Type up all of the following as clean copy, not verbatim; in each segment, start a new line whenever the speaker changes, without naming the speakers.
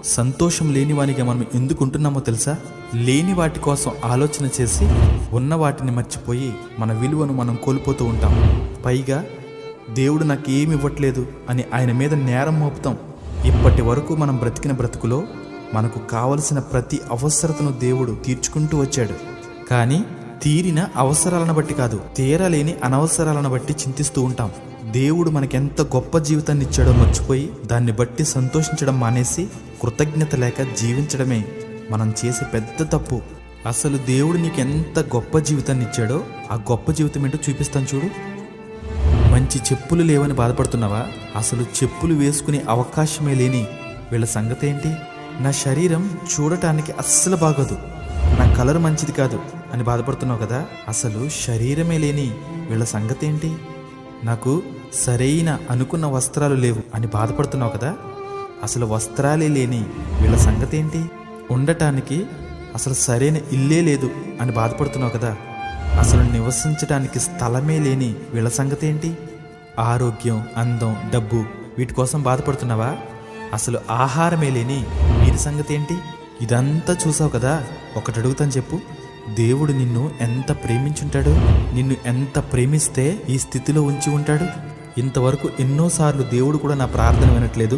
సంతోషం లేని వానిగా మనం ఎందుకు ఉంటున్నామో తెలుసా? లేని వాటి కోసం ఆలోచన చేసి ఉన్న వాటిని మర్చిపోయి మన విలువను మనం కోల్పోతూ ఉంటాం. పైగా దేవుడు నాకు ఏమి ఇవ్వట్లేదు అని ఆయన మీద నేరం మోపుతాం. ఇప్పటి వరకు మనం బ్రతికిన బ్రతుకులో మనకు కావలసిన ప్రతి అవసరతను దేవుడు తీర్చుకుంటూ వచ్చాడు. కానీ తీరిన అవసరాలను బట్టి కాదు, తీరలేని అనవసరాలను బట్టి చింతిస్తూ ఉంటాం. దేవుడు మనకెంత గొప్ప జీవితాన్ని ఇచ్చాడో మర్చిపోయి దాన్ని బట్టి సంతోషించడం మానేసి కృతజ్ఞత లేక జీవించడమే మనం చేసే పెద్ద తప్పు. అసలు దేవుడు నీకెంత గొప్ప జీవితాన్ని ఇచ్చాడో ఆ గొప్ప జీవితం ఏంటో చూపిస్తాను చూడు. మంచి చెప్పులు లేవని బాధపడుతున్నావా? అసలు చెప్పులు వేసుకునే అవకాశమే లేని వీళ్ళ సంగతి ఏంటి? నా శరీరం చూడటానికి అస్సలు బాగోదు, నా కలర్ మంచిది కాదు అని బాధపడుతున్నావు కదా. అసలు శరీరమే లేని వీళ్ళ సంగతి ఏంటి? నాకు సరైన అనుకున్న వస్త్రాలు లేవు అని బాధపడుతున్నావు కదా. అసలు వస్త్రాలే లేని వీళ్ళ సంగతి ఏంటి? ఉండటానికి అసలు సరైన ఇల్లే లేదు అని బాధపడుతున్నావు కదా. అసలు నివసించడానికి స్థలమే లేని వీళ్ళ సంగతి ఏంటి? ఆరోగ్యం, అందం, డబ్బు వీటి కోసం బాధపడుతున్నావా? అసలు ఆహారమే లేని వీరి సంగతి ఏంటి? ఇదంతా చూసావు కదా. ఒకటి అడుగుతాను చెప్పు, దేవుడు నిన్ను ఎంత ప్రేమించుంటాడు? నిన్ను ఎంత ప్రేమిస్తే ఈ స్థితిలో ఉంచి ఉంటాడు? ఇంతవరకు ఎన్నోసార్లు దేవుడు కూడా నా ప్రార్థన వినట్లేదు,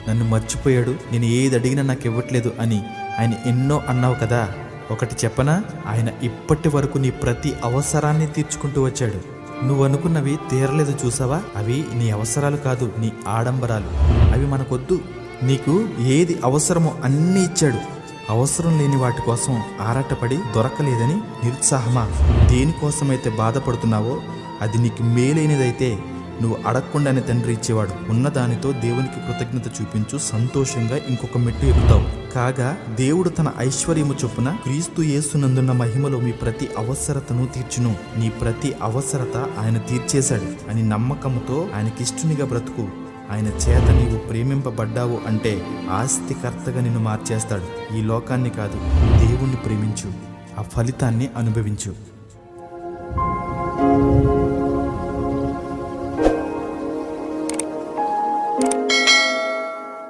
నన్ను మర్చిపోయాడు, నేను ఏది అడిగినా నాకు ఇవ్వట్లేదు అని ఆయన ఎన్నో అన్నావు కదా. ఒకటి చెప్పనా, ఆయన ఇప్పటి వరకు నీ ప్రతి అవసరాన్ని తీర్చుకుంటూ వచ్చాడు. నువ్వు అనుకున్నవి తీరలేదు చూసావా? అవి నీ అవసరాలు కాదు, నీ ఆడంబరాలు. అవి మనకొద్దు. నీకు ఏది అవసరమో అన్నీ ఇచ్చాడు. అవసరం లేని వాటి కోసం ఆరాటపడి దొరకలేదని నిరుత్సాహమా? దేనికోసమైతే బాధపడుతున్నావో అది నీకు మేలైనదైతే నువ్వు అడగకుండానే తండ్రి ఇచ్చేవాడు. ఉన్నదానితో దేవునికి కృతజ్ఞత చూపించు, సంతోషంగా ఇంకొక మెట్టు ఎక్కుతావు. కాగా దేవుడు తన ఐశ్వర్యము చొప్పున క్రీస్తు యేసునందున్న మహిమలో మీ ప్రతి అవసరతను తీర్చును. నీ ప్రతి అవసరత ఆయన తీర్చేశాడు అని నమ్మకంతో ఆయనకిష్టునిగా బ్రతుకు. ఆయన చేత నీవు ప్రేమింపబడ్డావు అంటే ఆస్తికర్తగా నిన్ను మార్చేస్తాడు. ఈ లోకాన్ని కాదు, దేవుణ్ణి ప్రేమించు, ఆ ఫలితాన్ని అనుభవించు.